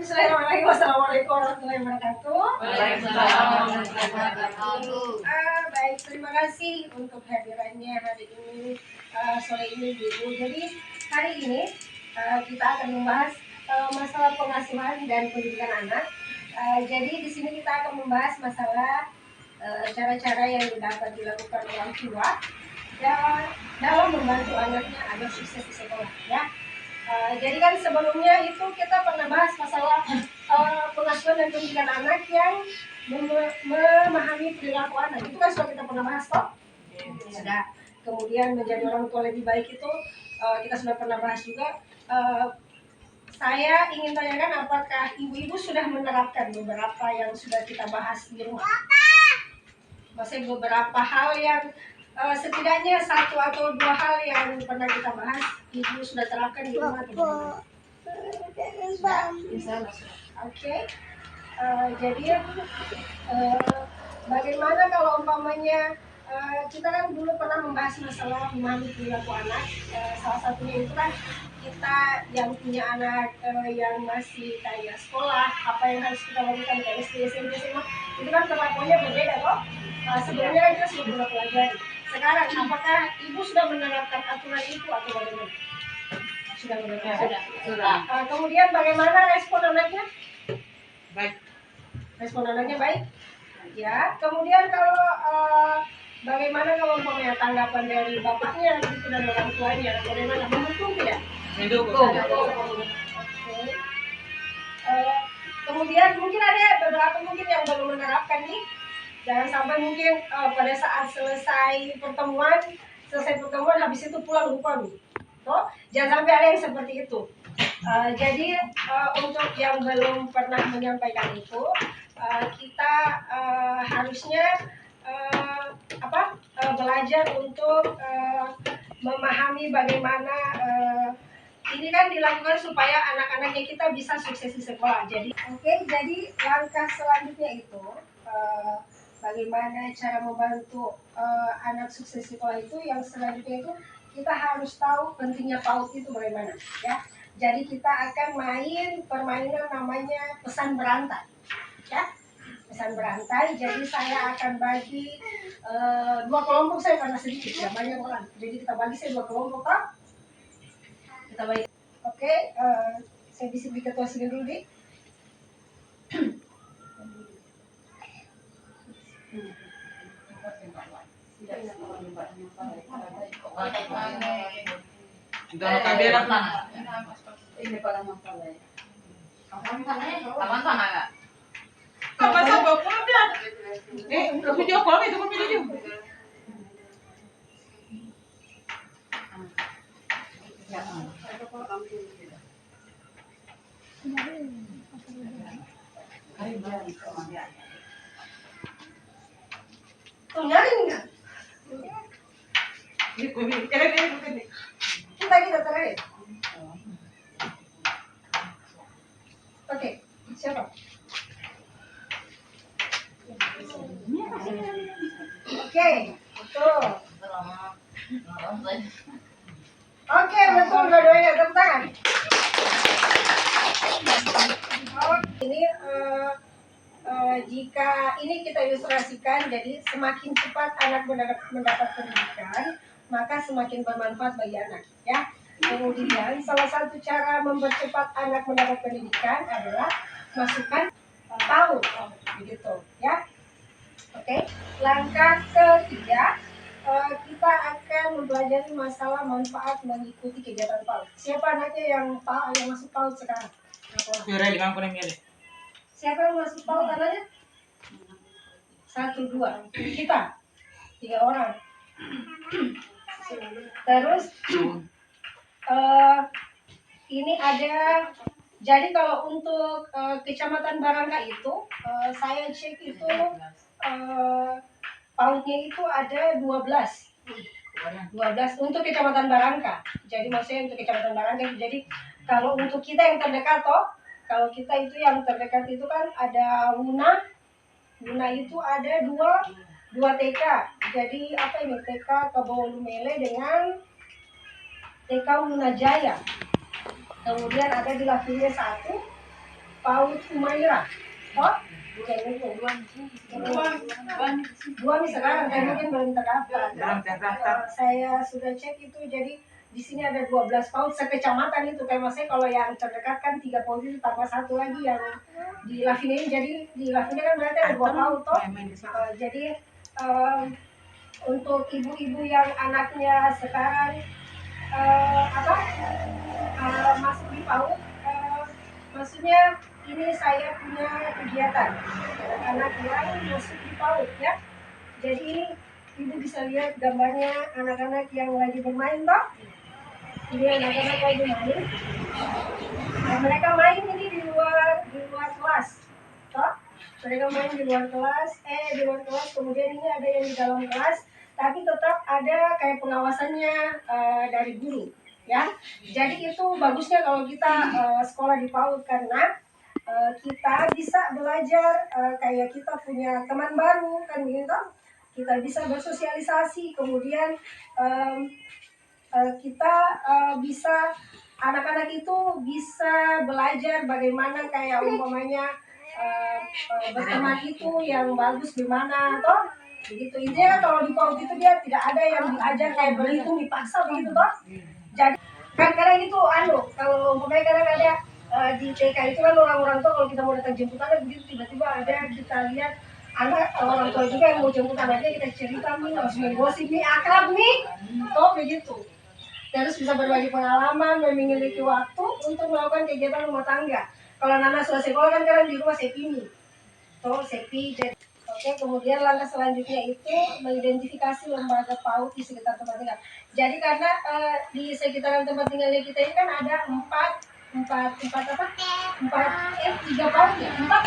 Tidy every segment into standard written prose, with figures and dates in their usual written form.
Bismillahirrahmanirrahim. Wassalamualaikum warahmatullahi wabarakatuh. Waalaikumsalam warahmatullahi wabarakatuh. Baik, terima kasih untuk hadirannya hari ini, sore ini Bu. Jadi hari ini kita akan membahas masalah pengasuhan dan pendidikan anak. Jadi di sini kita akan membahas masalah cara-cara yang dapat dilakukan orang tua dalam membantu anaknya agar sukses di sekolah, ya. Jadi kan sebelumnya itu kita pernah bahas masalah pengasuhan dan pendidikan anak yang memahami perilaku anak. Itu kan sudah kita pernah bahas toh? Sudah. Kemudian menjadi orang tua lebih baik itu kita sudah pernah bahas juga. Saya ingin tanyakan apakah ibu-ibu sudah menerapkan beberapa yang sudah kita bahas di rumah? Maksudnya beberapa hal yang setidaknya satu atau dua hal yang pernah kita bahas, ibu sudah terapkan di rumah atau bagaimana? Oke. Jadi bagaimana kalau umpamanya kita kan dulu pernah membahas masalah memahami perilaku anak. Salah satunya itu kan kita yang punya anak yang masih kayak sekolah, apa yang harus kita lakukan kayak SD, SMP, SMA, itu kan perlakuannya berbeda kok. Sebenarnya kita sudah pernah pelajari. Sekarang apakah ibu sudah menerapkan aturan itu atau bagaimana? Sudah menerapkan. Sudah. Kemudian bagaimana respon anaknya? Baik. Respon anaknya baik. Ya. Kemudian kalau bagaimana kalau umpamanya tanggapan dari bapaknya gitu dan orang tuanya, bagaimana, mendukung tidak? Mendukung. Oke. Kemudian mungkin ada beberapa mungkin yang belum menerapkan nih. Jangan sampai mungkin pada saat selesai pertemuan habis itu pulang lupa nih. Toh, jangan sampai ada yang seperti itu. Jadi untuk yang belum pernah menyampaikan itu, kita harusnya belajar untuk memahami bagaimana ini kan dilakukan supaya anak-anaknya kita bisa sukses di sekolah. Jadi jadi langkah selanjutnya itu bagaimana cara membantu anak sukses di sekolah itu, yang selanjutnya itu kita harus tahu pentingnya PAUD itu bagaimana, ya. Jadi kita akan main permainan namanya pesan berantai, ya. Pesan berantai. Jadi saya akan bagi dua kelompok, saya karena sedikit ya banyak orang. Jadi kita bagi saya dua kelompok, Pak. Kita bagi. Oke, saya bisik ketua sini dulu nih. Ini pada masalah. Aman sana enggak? Apa sabar pun dia. Video call itu kan video. Tuh nyari enggak? Ini Kita terakhir. Oke, siapa? Oke, betul. Oke, betul dua-duanya, tepuk tangan. Ini jika ini kita ilustrasikan, jadi semakin cepat anak mendapat pendidikan, maka semakin bermanfaat bagi anak, ya. Kemudian salah satu cara mempercepat anak mendapat pendidikan adalah masukkan PAUD, begitu, ya. Oke. Langkah ketiga, kita akan mempelajari masalah manfaat mengikuti kegiatan PAUD. Siapa anaknya yang masuk PAUD sekarang? Siapa yang masuk PAUD anaknya? 1, 2. Kita 3 orang. Terus ini ada, jadi kalau untuk Kecamatan Barangka itu saya cek itu PAUD-nya itu ada 12 untuk Kecamatan Barangka. Jadi maksudnya untuk Kecamatan Barangka. Jadi kalau untuk kita yang terdekat kalau kita itu yang terdekat itu kan ada Wuna itu ada dua TK. Jadi apa ini, TK Kebawolumele dengan TK Wunajaya. Kemudian ada di Lafinya 1, PAUD Humaira. Oh, dua nih sekarang, tapi mungkin belum terdaftar. Belum terdaftar. Saya sudah cek itu, jadi di sini ada 12 PAUD sekecamatan itu. Kayak maksudnya kalau yang terdekat kan 3 PAUD itu tambah satu lagi yang di Lavina ini. Jadi di Lavina kan berarti ada 2 PAUD toh. Jadi untuk ibu-ibu yang anaknya sekarang masuk di PAUD, maksudnya ini saya punya kegiatan anak yang masuk di PAUD ya. Jadi ibu bisa lihat gambarnya anak-anak yang lagi bermain toh. Ini anak-anak lagi main. Nah, mereka main ini di luar kelas toh. Mereka main di luar kelas, kemudian ini ada yang di dalam kelas, tapi tetap ada kayak pengawasannya dari guru ya. Jadi itu bagusnya kalau kita sekolah di PAUD, karena kita bisa belajar kayak kita punya teman baru kan gitu. Kita bisa bersosialisasi, kemudian kita bisa, anak-anak itu bisa belajar bagaimana kayak umpamanya berteman itu yang bagus gimana toh begitu. Intinya kalau di PAUD itu dia tidak ada yang diajar kayak berhitung dipaksa begitu toh. Jadi kan kadang itu kalau umpamanya kadang ada di TK itu kan orang-orang tua kalau kita mau datang jemput anak begitu, tiba-tiba ada kita lihat anak orang tua juga yang mau jemput anaknya, kita cerita nih langsung gosip nih, akrab nih toh begitu. Terus bisa berbagi pengalaman, memiliki waktu untuk melakukan kegiatan rumah tangga. Kalau anak sudah sekolah kan kadang di rumah sepi nih toh sepi. Jadi oke, kemudian langkah selanjutnya itu mengidentifikasi lembaga PAUD di sekitar tempat tinggal. Jadi karena di sekitaran tempat tinggalnya kita ini kan ada tiga PAUD ya, empat,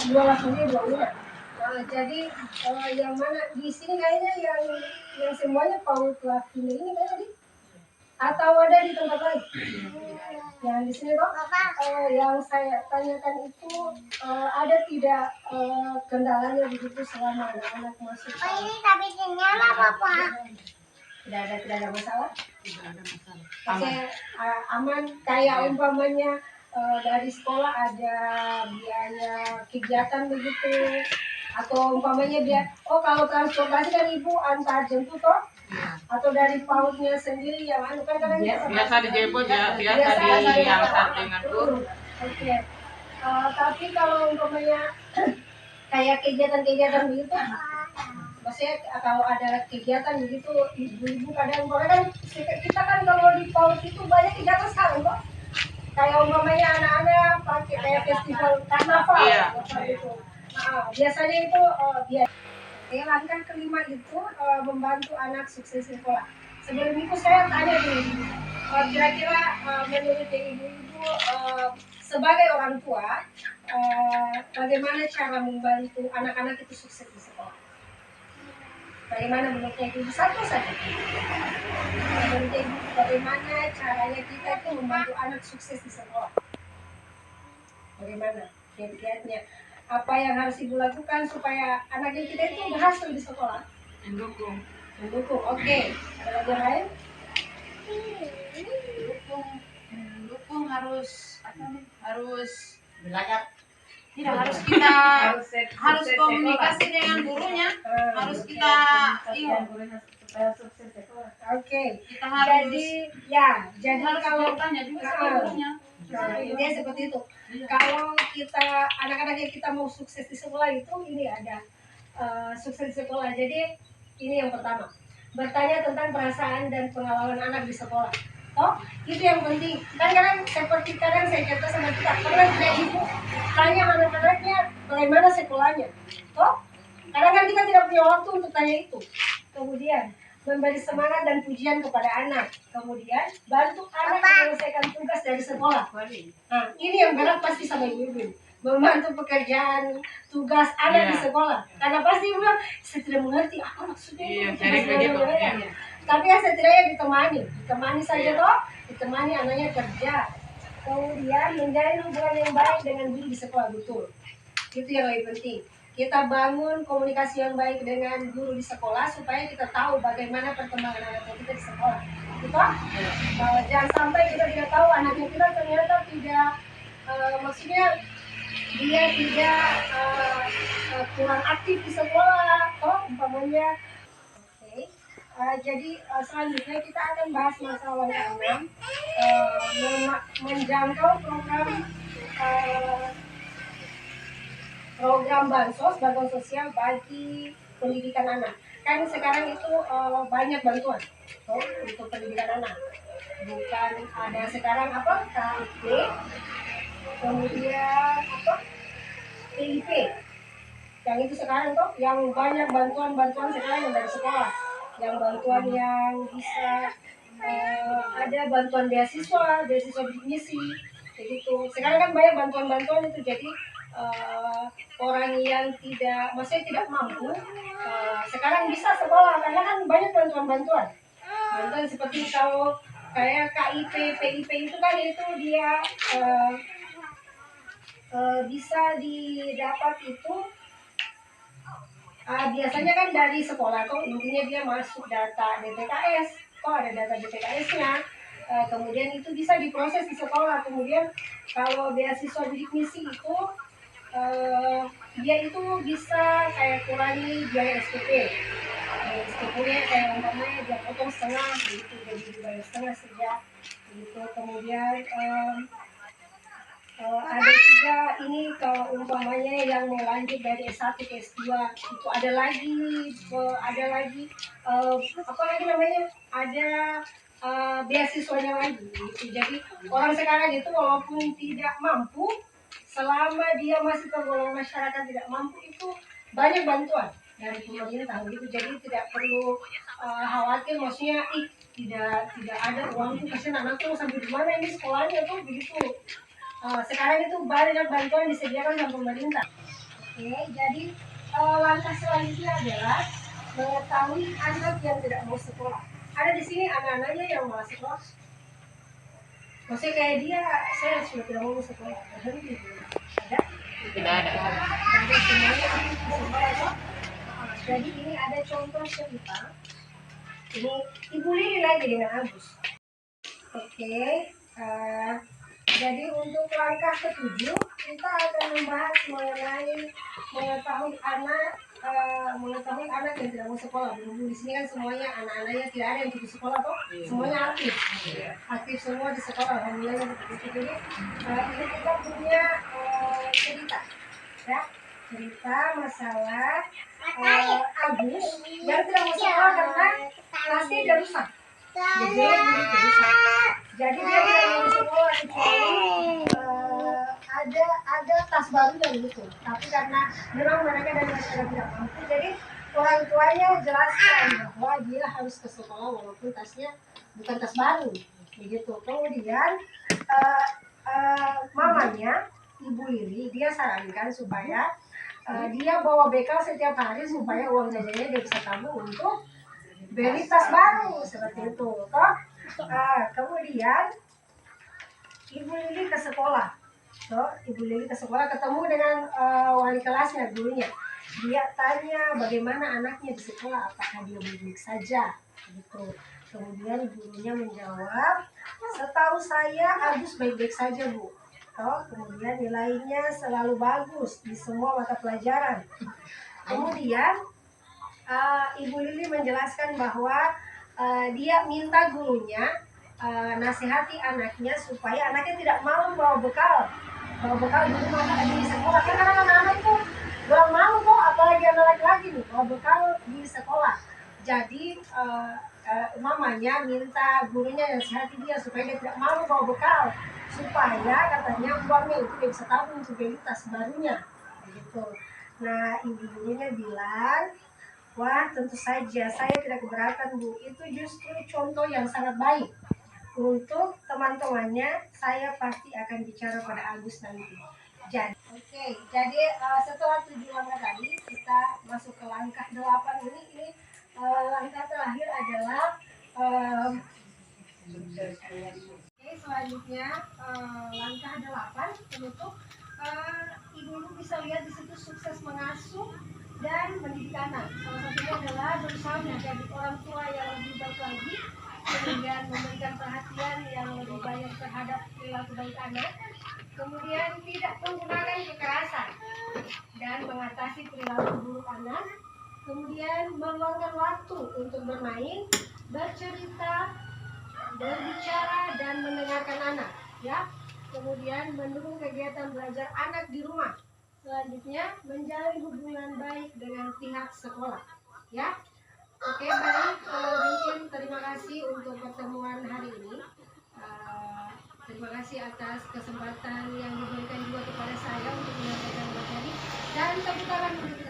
dua langsungnya dua lunak. Jadi yang mana di sini kayaknya yang semuanya PAUD Lavina ini kayaknya di, atau ada di tempat lain? Yang di sini toh yang saya tanyakan itu ada tidak kendalanya begitu selama anak-anak masuk? Ini tapi nyala Papa. Tidak ada masalah. Oke, aman. Kayak umpamanya dari sekolah ada biaya kegiatan begitu, atau umpamanya dia kalau transportasi kan ibu antar jemput toh. Atau dari PAUD-nya sendiri yang kan kadang biasa dijemput ya, biasa diantar dengan guru. Oke. Tapi kalau umpamanya kayak kegiatan-kegiatan begitu, maksudnya kalau ada kegiatan begitu, ibu-ibu kadang kan kita kan kalau di PAUD itu banyak kegiatan sekarang kok. Kayak umpamanya anak-anak pakai kayak festival karnaval gitu. Biasanya itu langkah kelima itu membantu anak sukses sekolah. Sebelum itu saya tanya dulu, kira-kira menurut ibu-ibu sebagai orang tua, bagaimana cara membantu anak-anak itu sukses di sekolah? Bagaimana menurutnya ibu? Satu saja. Menurut ibu, bagaimana caranya kita itu membantu anak sukses di sekolah? Bagaimana kiat-kiatnya? Apa yang harus ibu lakukan supaya anaknya kita itu berhasil di sekolah? Mendukung. Oke. Ada lagi yang lain? Mendukung harus Belajar. tidak harus kita harus komunikasi dengan gurunya, harus kita Oke. kita harus Jadi harus kalau bertanya juga sama gurunya. intinya seperti itu. Kalau kita anak-anak yang kita mau sukses di sekolah itu ini ada sukses di sekolah. Jadi ini yang pertama, bertanya tentang perasaan dan pengalaman anak di sekolah. Itu yang penting. Kadang seperti kadang saya cerita sama kita, pernah tidak ibu tanya anak-anaknya bagaimana sekolahnya. Kadang kan kita tidak punya waktu untuk tanya itu. Kemudian memberi semangat dan pujian kepada anak. Kemudian bantu anak menyelesaikan tugas dari sekolah. Nah, ini yang berat pasti sama ibu-ibu. Membantu pekerjaan, tugas anak di sekolah. Karena pasti ibu bilang, saya tidak mengerti apa maksudnya. Jadi begitu. Tapi yang setidaknya ditemani saja toh, ditemani anaknya kerja. Kemudian menjalin hubungan yang baik dengan guru di sekolah, betul. Itu yang lebih penting. Kita bangun komunikasi yang baik dengan guru di sekolah supaya kita tahu bagaimana perkembangan anak kita di sekolah. Gitu? Jangan sampai kita tidak tahu anaknya kita ternyata tidak, maksudnya dia tidak kurang aktif di sekolah, toh umpamanya. Oke. Jadi selanjutnya kita akan bahas masalah yang 6, menjangkau eh, program bantuan sosial bagi pendidikan anak. Kan sekarang itu banyak bantuan untuk pendidikan anak. Bukan ada sekarang apa KIP, kemudian apa PIP. Yang itu sekarang tuh yang banyak bantuan sekarang yang dari sekolah. Yang bantuan yang bisa ada bantuan beasiswa bidik misi, begitu. Sekarang kan banyak bantuan-bantuan itu, jadi orang yang maksudnya tidak mampu sekarang bisa sekolah karena kan banyak bantuan seperti kalau kayak KIP, PIP itu kan itu dia bisa didapat itu biasanya kan dari sekolah tuh, intinya dia masuk data DTKS, ada data DTKS-nya. Kemudian itu bisa diproses di sekolah. Kemudian kalau beasiswa bidik misi itu dia itu bisa kayak kurangi biaya SPP. SPP-nya kayak umpamanya dia potong setengah gitu, jadi dibayar setengah saja gitu. Kemudian ada juga ini kalau umpamanya yang mau lanjut dari S1 ke S2 itu ada lagi apa lagi namanya, ada beasiswanya lagi gitu. Jadi orang sekarang itu walaupun tidak mampu, selama dia masih tergolong masyarakat tidak mampu, itu banyak bantuan dari pemerintah gitu. Jadi tidak perlu khawatir, maksudnya tidak ada uang tuh kasihan anakku sampai di mana ini sekolahnya tuh begitu. Sekarang itu banyak bantuan disediakan oleh pemerintah. Oke, jadi langkah selanjutnya adalah mengetahui anak yang tidak mau sekolah. Ada di sini anak-anaknya yang mau sekolah. Maksudnya kayak dia, saya sudah tidak mau sekolah, berhenti. Ada? Tidak ada. Jadi semuanya aktif di sekolah. Jadi ini ada contoh cerita. Ini Ibu Lili lagi dengan Agus. Oke. Jadi untuk langkah ke-7 kita akan membahas mengenai mengetahui anak yang tidak mau sekolah. Berhubung di sini kan semuanya anak-anaknya tidak ada yang putus sekolah toh, semuanya aktif semua di sekolah. Alhamdulillah seperti itu. Jadi ini kita punya cerita, ya, cerita masalah Agus yang tidak mau sekolah karena pasti dia rusak. Jadi dia tidak mau sekolah kecuali ada tas baru dan gitu. Tapi karena memang mereka dari masyarakat tidak mampu, jadi orang tuanya jelaskan bahwa dia harus ke sekolah walaupun tasnya bukan tas baru, begitu. Kemudian mamanya Ibu Lili dia sarankan supaya dia bawa bekal setiap hari supaya uang jajannya dia bisa tabung untuk beli tas baru seperti itu. Kemudian Ibu Lili ke sekolah. Ibu Lili ke sekolah ketemu dengan wali kelasnya, gurunya. Dia tanya bagaimana anaknya di sekolah, apakah dia baik-baik saja, gitu. Kemudian gurunya menjawab, setahu saya Agus baik-baik saja, Bu. Kemudian nilainya selalu bagus di semua mata pelajaran. Kemudian Ibu Lili menjelaskan bahwa dia minta gurunya nasihati anaknya supaya anaknya tidak mau bawa bekal di rumah di sekolah. Karena anak-anak itu belum mau kok, apalagi anak laki-laki nih bawa bekal di sekolah. Jadi mamanya minta gurunya nasihati dia supaya dia tidak mau bawa bekal, supaya katanya uangnya itu dia bisa tabung untuk beli tas barunya, begitu. Nah, ibu gurunya bilang, wah, tentu saja saya tidak keberatan, Bu. Itu justru contoh yang sangat baik. Untuk teman-temannya, saya pasti akan bicara pada Agus nanti. Jadi setelah 7 langkah tadi, kita masuk ke langkah 8 ini. Ini langkah terakhir adalah selanjutnya langkah 8 penutup. Ibu bisa lihat di situ sukses mengasuh dan mendidik anak. Salah satunya adalah berusaha menjadi orang tua yang lebih baik lagi, kemudian memberikan perhatian yang lebih banyak terhadap perilaku baik anak, kemudian tidak menggunakan kekerasan. mengatasi perilaku buruk anak, kemudian meluangkan waktu untuk bermain, bercerita, berbicara dan mendengarkan anak, ya. Kemudian mendukung kegiatan belajar anak di rumah. Selanjutnya menjalin hubungan baik dengan pihak sekolah, ya. Oke, baik. Mungkin terima kasih untuk pertemuan hari ini. Terima kasih atas kesempatan yang diberikan juga kepada saya untuk menyampaikan materi, dan tepuk tangan untuk